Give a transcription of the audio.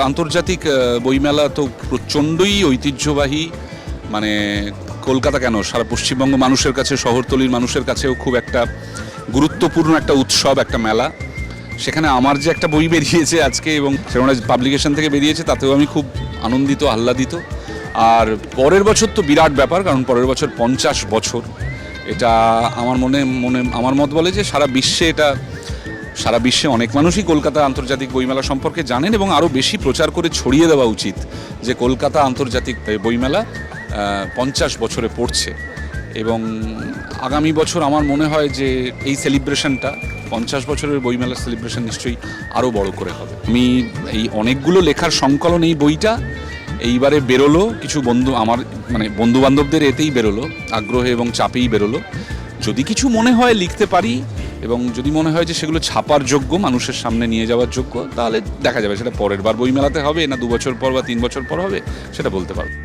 আন্তর্জাতিক বইমেলা তো প্রচণ্ডই ঐতিহ্যবাহী, মানে কলকাতা কেন সারা পশ্চিমবঙ্গ মানুষের কাছে, শহরতলির মানুষের কাছেও খুব একটা গুরুত্বপূর্ণ একটা উৎসব, একটা মেলা। সেখানে আমার যে একটা বই বেরিয়েছে আজকে এবং সেখানে পাবলিকেশন থেকে বেরিয়েছে, তাতেও আমি খুব আনন্দিত, আহ্লাদিত। আর পরের বছর তো বিরাট ব্যাপার, কারণ পরের বছর 50 বছর। এটা আমার মত বলে যে সারা বিশ্বে অনেক মানুষই কলকাতা আন্তর্জাতিক বইমেলা সম্পর্কে জানেন এবং আরও বেশি প্রচার করে ছড়িয়ে দেওয়া উচিত যে কলকাতা আন্তর্জাতিক বইমেলা 50 বছরে পড়ছে। এবং আগামী বছর আমার মনে হয় যে এই সেলিব্রেশনটা, 50 বছরের বইমেলার সেলিব্রেশন নিশ্চয়ই আরও বড় করে হবে। আমি এই অনেকগুলো লেখার সংকলন, এই বইটা এইবারে বেরোলো কিছু বন্ধু বান্ধবদের এতেই বেরোলো, আগ্রহে এবং চাপেই বেরোলো। যদি কিছু মনে হয় লিখতে পারি এবং যদি মনে হয় যে সেগুলো ছাপার যোগ্য, মানুষের সামনে নিয়ে যাওয়ার যোগ্য, তাহলে দেখা যাবে সেটা পরের বার বইমেলাতে হবে না 2 বছর পর বা 3 বছর পর হবে, সেটা বলতে পারবো।